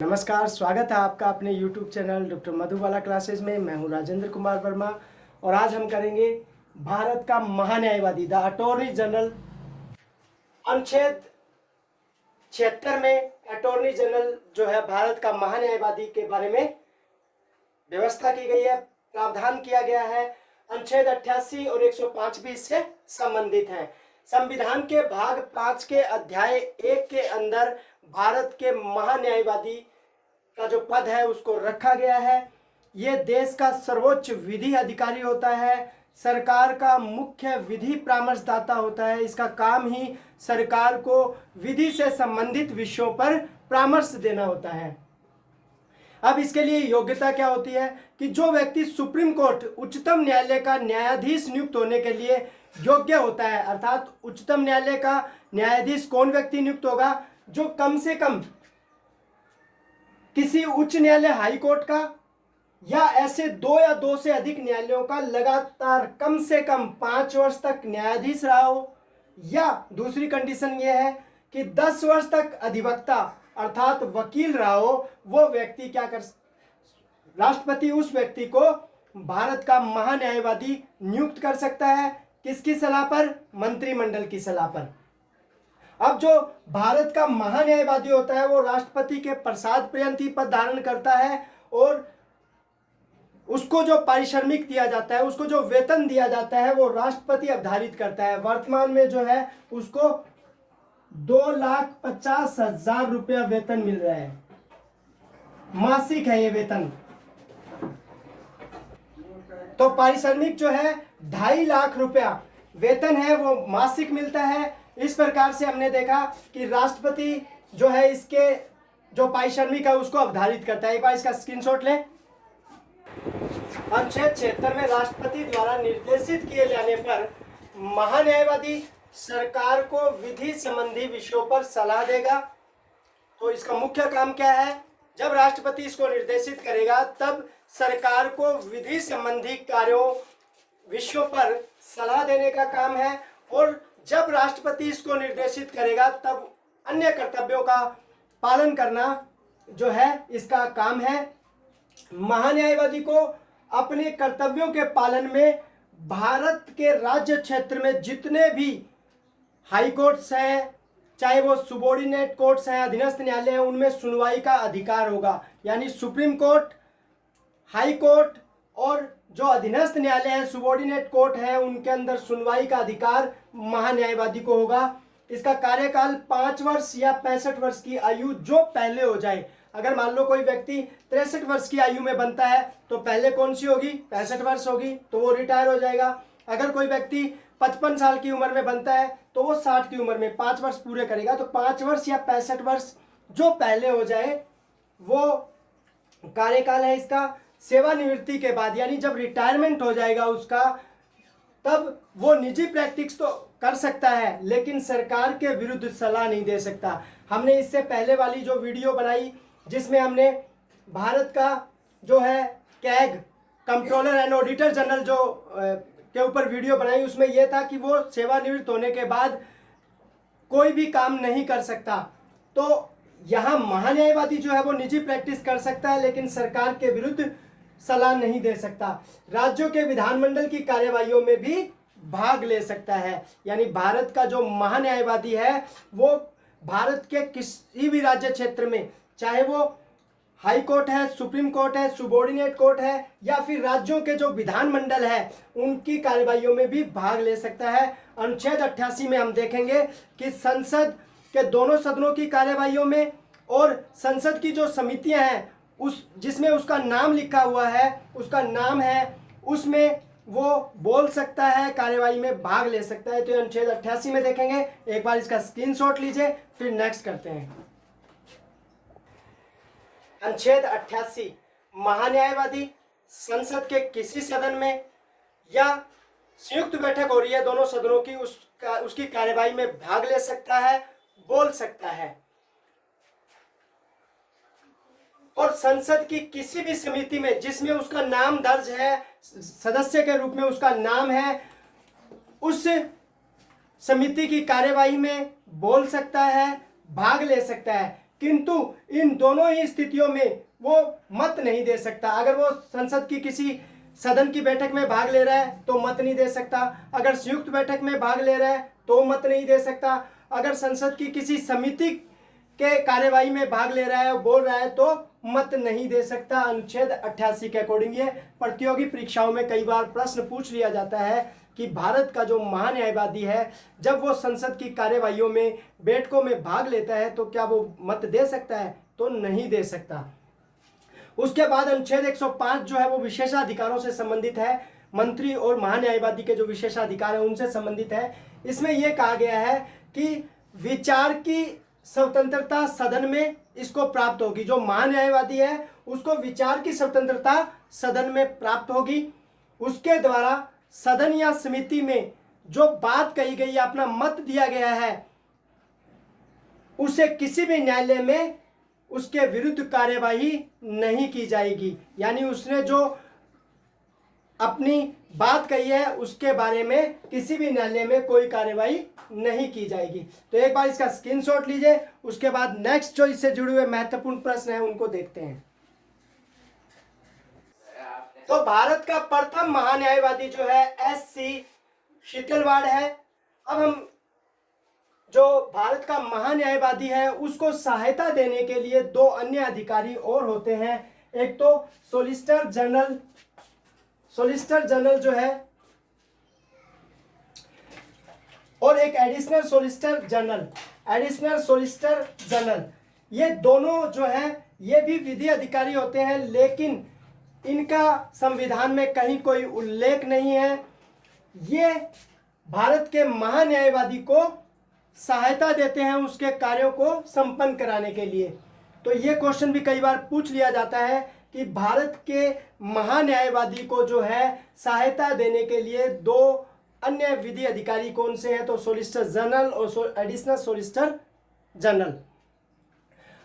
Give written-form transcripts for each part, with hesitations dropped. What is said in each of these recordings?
नमस्कार, स्वागत है आपका अपने YouTube channel doctor Madhubala classes में। मैं हूं राजेंद्र कुमार वर्मा और आज हम करेंगे भारत का महान्यायवादी द अटॉर्नी जनरल। अनुच्छेद 76 में अटॉर्नी जनरल जो है भारत का महान्यायवादी के बारे में व्यवस्था की गई है, प्रावधान किया गया है। अनुच्छेद 88 और 105 भी इससे संबंधित हैं। संविधान के भाग 5 के अध्याय 1 के अंदर भारत के महान्यायवादी का जो पद है उसको रखा गया है। ये देश का सर्वोच्च विधि अधिकारी होता है, सरकार का मुख्य विधि परामर्शदाता होता है। इसका काम ही सरकार को विधि से संबंधित विषयों पर परामर्श देना होता है। अब इसके लिए योग्यता क्या होती है कि जो व्यक्ति सुप्रीम कोर्ट उच्चतम न्यायालय का न्यायाधीश नियुक्त होने के लिए योग्य होता है, अर्थात उच्चतम न्यायालय का न्यायाधीश कौन व्यक्ति नियुक्त होगा? जो कम से कम किसी उच्च न्यायालय हाई कोर्ट का या ऐसे 2 या 2 से अधिक न्यायालयों का लगातार कम से कम 5 वर्ष तक न्यायाधीश रहा हो, या दूसरी कंडीशन यह है कि 10 वर्ष तक अधिवक्ता अर्थात वकील रहा हो, वो व्यक्ति क्या कर, राष्ट्रपति उस व्यक्ति को भारत का महान्यायवादी नियुक्त कर सकता है। किसकी सलाह पर? मंत्रिमंडल की सलाह पर। अब जो भारत का महान्यायवादी होता है वो राष्ट्रपति के प्रसाद पर्यंत ही पद धारण करता है और उसको जो पारिश्रमिक दिया जाता है, उसको जो वेतन दिया जाता है वो राष्ट्रपति अवधारित करता है। वर्तमान में जो है उसको 2,50,000 रुपया वेतन मिल रहा है, मासिक है ये वेतन। तो पारिश्रमिक जो है 2.5 लाख रुपया वेतन है वो मासिक मिलता है। इस प्रकार से हमने देखा कि राष्ट्रपति जो है इसके जो पारिश्रमिक है उसको अवधारित करता है। एक बार इसका स्क्रीनशॉट लें। अनुच्छेद 76 में राष्ट्रपति द्वारा निर्देशित किए जाने पर महान्यायवादी सरकार को विधि संबंधी विषयों पर सलाह देगा। तो इसका मुख्य काम क्या है? जब राष्ट्रपति इसको निर्देशित करेगा तब सरकार को विधि संबंधी कार्यों विषयों पर सलाह देने का काम है, और जब राष्ट्रपति इसको निर्देशित करेगा तब अन्य कर्तव्यों का पालन करना जो है इसका काम है। महान्यायवादी को अपने कर्तव्यों के पालन में भारत के राज्य क्षेत्र में जितने भी हाई कोर्ट्स हैं, चाहे वो सुबॉर्डिनेट कोर्ट्स हैं, अधीनस्थ न्यायालय हैं, उनमें सुनवाई का अधिकार होगा। यानी सुप्रीम कोर्ट, हाई कोर्ट और जो अधीनस्थ न्यायालय है, सुबॉर्डिनेट कोर्ट है, उनके अंदर सुनवाई का अधिकार महान्यायवादी को होगा। इसका कार्यकाल 5 वर्ष या 65 वर्ष की आयु जो पहले हो जाए। अगर मान लो कोई व्यक्ति 63 वर्ष की आयु में बनता है तो पहले कौन सी होगी? 65 वर्ष होगी, तो वो रिटायर हो जाएगा। अगर कोई व्यक्ति 55 साल की उम्र में बनता है तो वो 60 की उम्र में 5 वर्ष पूरे करेगा। तो 5 वर्ष या 65 वर्ष जो पहले हो जाए वो कार्यकाल है इसका। सेवानिवृत्ति के बाद यानी जब रिटायरमेंट हो जाएगा उसका, तब वो निजी प्रैक्टिस तो कर सकता है लेकिन सरकार के विरुद्ध सलाह नहीं दे सकता। हमने इससे पहले वाली जो वीडियो बनाई जिसमें हमने भारत का जो है CAG, controller and auditor general जो के ऊपर वीडियो बनाई, उसमें यह था कि वो सेवानिवृत्त होने के बाद कोई भी काम नहीं कर सकता। तो यहाँ महान्यायवादी जो है वो निजी प्रैक्टिस कर सकता है लेकिन सरकार के विरुद्ध सलाह नहीं दे सकता। राज्यों के विधानमंडल की कार्यवाहियों में भी भाग ले सकता है। यानी भारत का जो महान्यायवादी है वो भारत के किसी भी राज्य क्षेत्र में, चाहे वो हाई कोर्ट है, सुप्रीम कोर्ट है, सुबॉर्डिनेट कोर्ट है या फिर राज्यों के जो विधानमंडल है, उनकी कार्यवाहियों में भी भाग ले सकता है। अनुच्छेद 88 में हम देखेंगे कि संसद के दोनों सदनों की कार्यवाहियों में और संसद की जो समितियां हैं उस जिसमें उसका नाम लिखा हुआ है, उसका नाम है, उसमें वो बोल सकता है, कार्यवाही में भाग ले सकता है। तो अनुच्छेद 88 में देखेंगे। एक बार इसका स्क्रीनशॉट लीजिए, फिर नेक्स्ट करते हैं। अनुच्छेद 88 महान्यायवादी संसद के किसी सदन में या संयुक्त बैठक हो रही है दोनों सदनों की, उसकी कार्यवाही में भाग ले सकता है, बोल सकता है। और संसद की किसी भी समिति में जिसमें उसका नाम दर्ज है, सदस्य के रूप में उसका नाम है, उस समिति की कार्यवाही में बोल सकता है, भाग ले सकता है। किंतु इन दोनों ही स्थितियों में वो मत नहीं दे सकता। अगर वो संसद की किसी सदन की बैठक में भाग ले रहा है तो मत नहीं दे सकता, अगर संयुक्त बैठक में भाग ले रहा है तो मत नहीं दे सकता, अगर संसद की किसी समिति के कार्यवाही में भाग ले रहा है और बोल रहा है तो मत नहीं दे सकता। अनुच्छेद 88 के अकॉर्डिंग ये प्रतियोगी परीक्षाओं में कई बार प्रश्न पूछ लिया जाता है कि भारत का जो महान्यायवादी है जब वो संसद की कार्यवाहियों में बैठकों में भाग लेता है तो क्या वो मत दे सकता है? तो नहीं दे सकता। उसके बाद अनुच्छेद 105 जो है वो विशेषाधिकारों से संबंधित है, मंत्री और महान्यायवादी के जो विशेषाधिकार है उनसे संबंधित है। इसमें यह कहा गया है कि विचार की स्वतंत्रता सदन में इसको प्राप्त होगी। जो महान्यायवादी है उसको विचार की स्वतंत्रता सदन में प्राप्त होगी। उसके द्वारा सदन या समिति में जो बात कही गई है, अपना मत दिया गया है, उसे किसी भी न्यायालय में उसके विरुद्ध कार्यवाही नहीं की जाएगी। यानी उसने जो अपनी बात कही है उसके बारे में किसी भी न्यायालय में कोई कार्यवाही नहीं की जाएगी। तो एक बार इसका स्क्रीनशॉट लीजिए, उसके बाद नेक्स्ट जो इससे जुड़े हुए महत्वपूर्ण प्रश्न है उनको देखते हैं। तो भारत का प्रथम महान्यायवादी जो है एस.सी. शितलवाड़ है। अब हम जो भारत का महान्यायवादी है उसको सहायता देने के लिए दो अन्य अधिकारी और होते हैं। एक तो सॉलिसिटर जनरल जो है और एक एडिशनल सॉलिसिटर जनरल। ये दोनों जो है ये भी विधि अधिकारी होते हैं, लेकिन इनका संविधान में कहीं कोई उल्लेख नहीं है। ये भारत के महान्यायवादी को सहायता देते हैं उसके कार्यों को संपन्न कराने के लिए। तो ये क्वेश्चन भी कई बार पूछ लिया जाता है कि भारत के महान्यायवादी को जो है सहायता देने के लिए दो अन्य विधि अधिकारी कौन से हैं? तो सॉलिसिटर जनरल और एडिशनल सॉलिसिटर जनरल।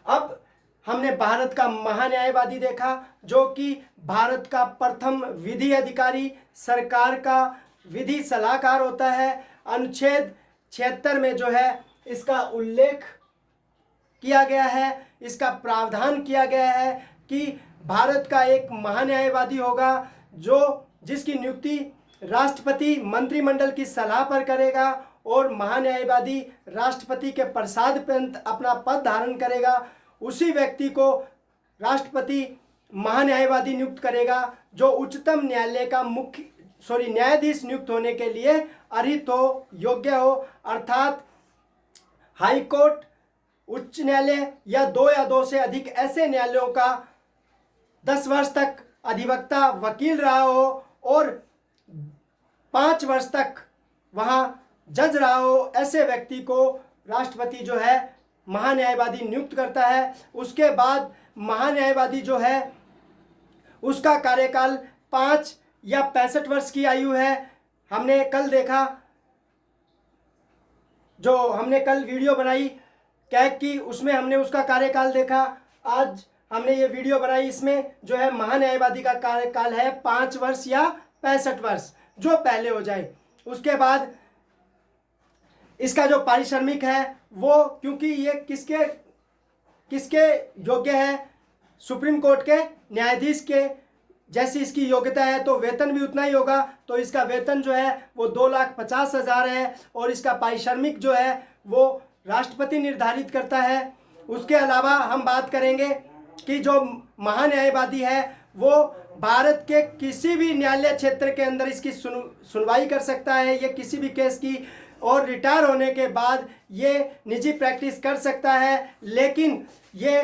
अब हमने भारत का महान्यायवादी देखा जो कि भारत का प्रथम विधि अधिकारी, सरकार का विधि सलाहकार होता है। अनुच्छेद 76 में जो है इसका उल्लेख किया गया है, इसका प्रावधान किया गया है कि भारत का एक महान्यायवादी होगा जिसकी नियुक्ति राष्ट्रपति मंत्रिमंडल की सलाह पर करेगा और महान्यायवादी राष्ट्रपति के प्रसाद पर्यंत अपना पद धारण करेगा। उसी व्यक्ति को राष्ट्रपति महान्यायवादी नियुक्त करेगा जो उच्चतम न्यायालय का न्यायाधीश नियुक्त होने के लिए अर्हित हो, योग्य हो, अर्थात हाई कोर्ट, उच्च न्यायालय या दो से अधिक ऐसे न्यायालयों का 10 वर्ष तक अधिवक्ता वकील रहा हो और 5 वर्ष तक वहाँ जज रहा हो, ऐसे व्यक्ति को राष्ट्रपति जो है महान्यायवादी नियुक्त करता है। उसके बाद महान्यायवादी जो है उसका कार्यकाल 5 या 65 वर्ष की आयु है। हमने कल देखा, जो हमने कल वीडियो बनाई कैग की, उसमें हमने उसका कार्यकाल देखा। आज हमने ये वीडियो बनाई, इसमें जो है महान्यायवादी का कार्यकाल है 5 वर्ष या 65 वर्ष, जो पहले हो जाए। उसके बाद इसका जो पारिश्रमिक है वो, क्योंकि ये किसके योग्य है, सुप्रीम कोर्ट के न्यायाधीश के जैसी इसकी योग्यता है, तो वेतन भी उतना ही होगा। तो इसका वेतन जो है वो 2,50,000 है और इसका पारिश्रमिक जो है वो राष्ट्रपति निर्धारित करता है। उसके अलावा हम बात करेंगे कि जो महान्यायवादी है वो भारत के किसी भी न्यायालय क्षेत्र के अंदर इसकी सुनवाई कर सकता है, ये किसी भी केस की, और रिटायर होने के बाद ये निजी प्रैक्टिस कर सकता है, लेकिन ये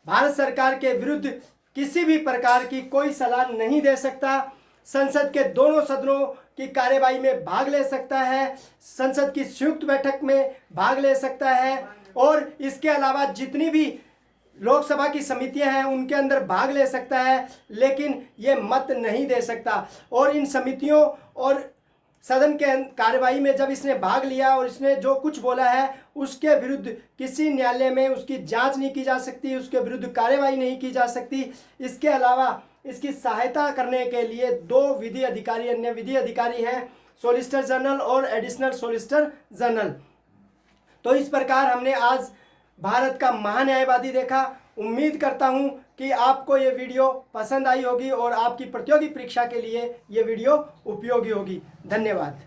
भारत सरकार के विरुद्ध किसी भी प्रकार की कोई सलाह नहीं दे सकता। संसद के दोनों सदनों की कार्यवाही में भाग ले सकता है, संसद की संयुक्त बैठक में भाग ले सकता है, और इसके अलावा जितनी भी लोकसभा की समितियां हैं उनके अंदर भाग ले सकता है, लेकिन ये मत नहीं दे सकता। और इन समितियों और सदन के कार्यवाही में जब इसने भाग लिया और इसने जो कुछ बोला है उसके विरुद्ध किसी न्यायालय में उसकी जांच नहीं की जा सकती, उसके विरुद्ध कार्यवाही नहीं की जा सकती। इसके अलावा इसकी सहायता करने के लिए दो विधि अधिकारी, अन्य विधि अधिकारी हैं, सॉलिसिटर जनरल और एडिशनल सॉलिसिटर जनरल। तो इस प्रकार हमने आज भारत का महान्यायवादी देखा। उम्मीद करता हूं कि आपको ये वीडियो पसंद आई होगी और आपकी प्रतियोगी परीक्षा के लिए ये वीडियो उपयोगी होगी। धन्यवाद।